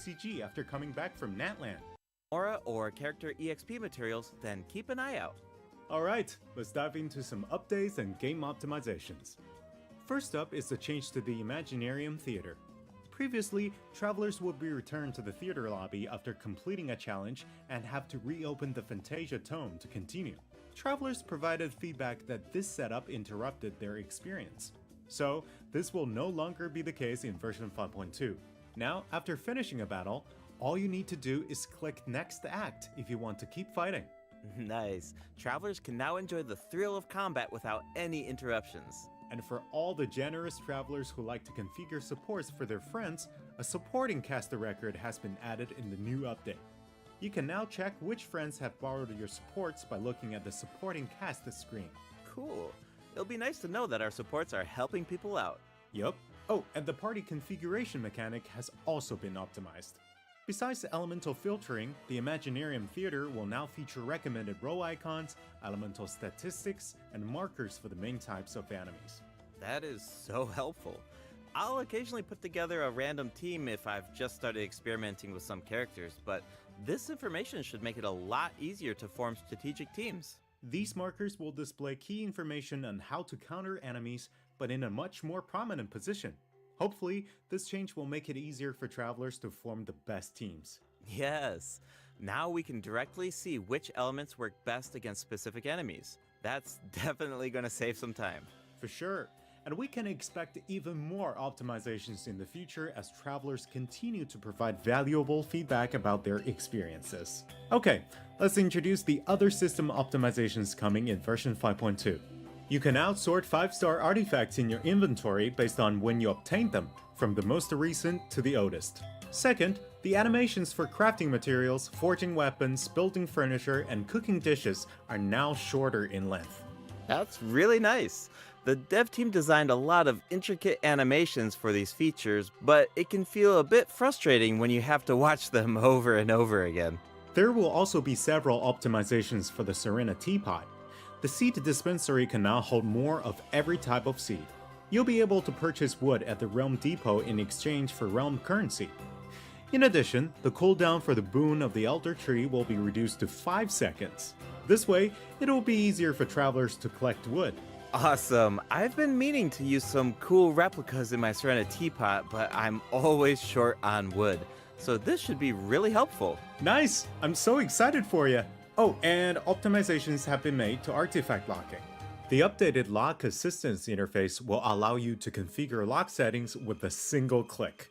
TCG after coming back from Natland. Aura or character EXP materials, then keep an eye out. Alright, let's dive into some updates and game optimizations. First up is the change to the Imaginarium Theater. Previously, travelers would be returned to the theater lobby after completing a challenge and have to reopen the Fantasia Tome to continue. Travelers provided feedback that this setup interrupted their experience. So, this will no longer be the case in version 5.2. Now, after finishing a battle, all you need to do is click Next Act if you want to keep fighting. Nice. Travelers can now enjoy the thrill of combat without any interruptions. And for all the generous travelers who like to configure supports for their friends, a supporting caster record has been added in the new update. You can now check which friends have borrowed your supports by looking at the supporting cast screen. Cool. It'll be nice to know that our supports are helping people out. Yup. Oh, and the party configuration mechanic has also been optimized. Besides the elemental filtering, the Imaginarium Theater will now feature recommended role icons, elemental statistics, and markers for the main types of enemies. That is so helpful. I'll occasionally put together a random team if I've just started experimenting with some characters, but this information should make it a lot easier to form strategic teams. These markers will display key information on how to counter enemies, but in a much more prominent position. Hopefully, this change will make it easier for travelers to form the best teams. Yes! Now we can directly see which elements work best against specific enemies. That's definitely going to save some time. For sure. And we can expect even more optimizations in the future as travelers continue to provide valuable feedback about their experiences. Okay, let's introduce the other system optimizations coming in version 5.2. You can now sort 5-star artifacts in your inventory based on when you obtained them, from the most recent to the oldest. Second, the animations for crafting materials, forging weapons, building furniture, and cooking dishes are now shorter in length. That's really nice. The dev team designed a lot of intricate animations for these features, but it can feel a bit frustrating when you have to watch them over and over again. There will also be several optimizations for the Serena Teapot. The seed dispensary can now hold more of every type of seed. You'll be able to purchase wood at the Realm Depot in exchange for Realm currency. In addition, the cooldown for the boon of the Elder Tree will be reduced to 5 seconds. This way, it'll be easier for travelers to collect wood. Awesome! I've been meaning to use some cool replicas in my Serena Teapot, but I'm always short on wood, so this should be really helpful. Nice! I'm so excited for you! Oh, and optimizations have been made to artifact locking. The updated lock assistance interface will allow you to configure lock settings with a single click.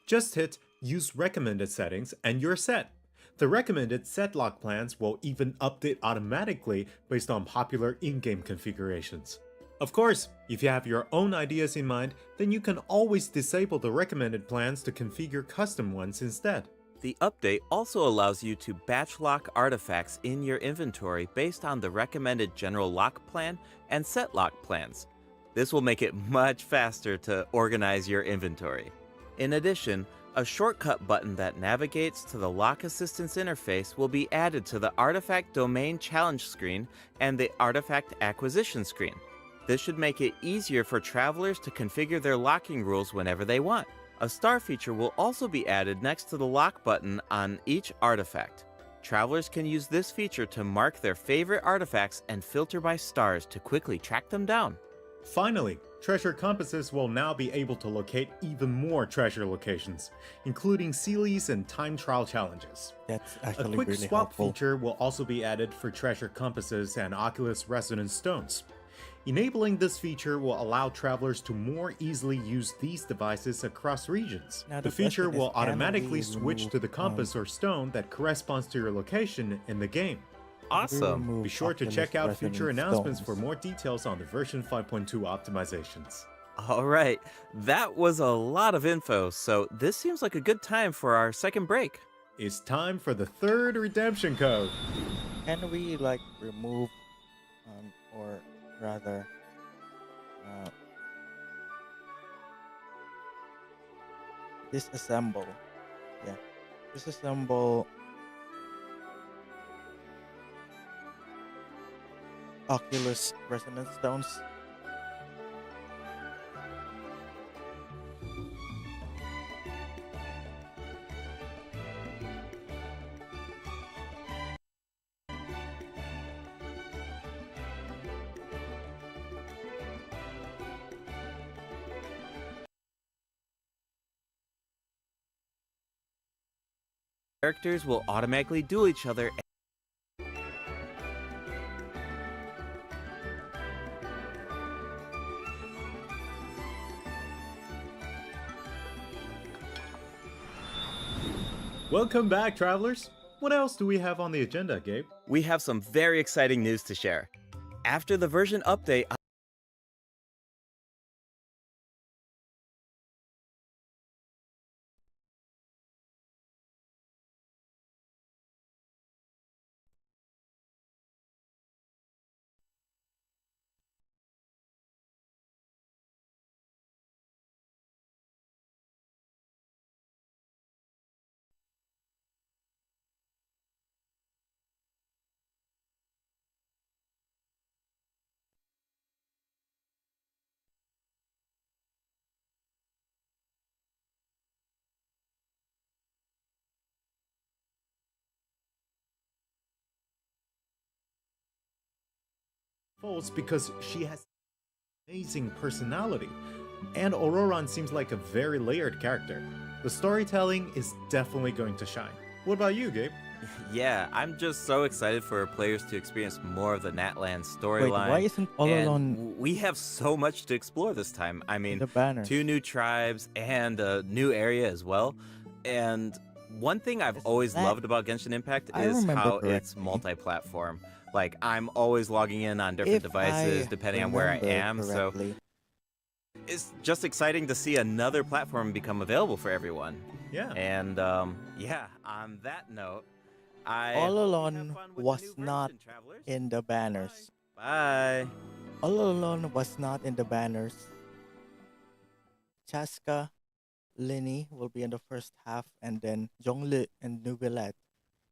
Just hit Use Recommended Settings and you're set. The recommended set lock plans will even update automatically based on popular in-game configurations. Of course, if you have your own ideas in mind, then you can always disable the recommended plans to configure custom ones instead. The update also allows you to batch lock artifacts in your inventory based on the recommended general lock plan and set lock plans. This will make it much faster to organize your inventory. In addition, a shortcut button that navigates to the lock assistance interface will be added to the Artifact Domain Challenge screen and the Artifact Acquisition screen. This should make it easier for travelers to configure their locking rules whenever they want. A star feature will also be added next to the lock button on each artifact. Travelers can use this feature to mark their favorite artifacts and filter by stars to quickly track them down. Finally, treasure compasses will now be able to locate even more treasure locations, including Sealies and time trial challenges. That's A actually quick really swap helpful. feature will also be added for treasure compasses and Oculus Resonance stones. Enabling this feature will allow travelers to more easily use these devices across regions. Now The the feature question is, will can automatically we switch remove, to the compass or stone that corresponds to your location in the game. Awesome! remove Be sure to Oculus check out future Resonance announcements for stones. more details on the version 5.2 optimizations. Alright, that was a lot of info, so this seems like a good time for our second break. It's time for the third redemption code. Can we like remove, or rather, disassemble? Yeah, disassemble Oculus Resonance stones. Characters will automatically duel each other. Welcome back, travelers! What else do we have on the agenda, Gabe? We have some very exciting news to share. After the version update, False because she has amazing personality, and Auroran seems like a very layered character. The storytelling is definitely going to shine. What about you, Gabe? yeah, I'm just so excited for players to experience more of the Natlan Wait, why storyline. isn't And Ololon we have so much to explore this time. I in mean, the banner? 2 new tribes and a new area as well. And one thing I've Is always that- loved about Genshin Impact I is remember how it's correctly. multi-platform. Like, I'm always logging in on different If devices I depending on where I remember am. So correctly. it's just exciting to see another platform become available for everyone. Yeah. And yeah, on that note, I All hope you Alone have fun with the was new not version, travelers. in the banners. Bye. All Alone was not in the banners. Chaska, Linny will be in the first half, and then Zhongli and Nubilet,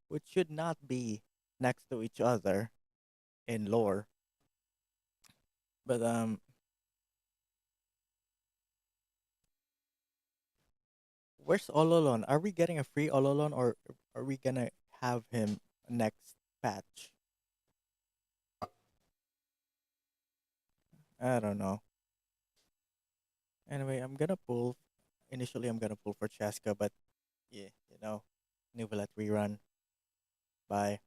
which should not be next to each other in lore. But where's Ololon? Are we getting a free Ololon, or are we gonna have him next patch? I don't know. Anyway, I'm gonna pull. Initially, I'm gonna pull for Chaska, but yeah, Nubilet rerun. Bye.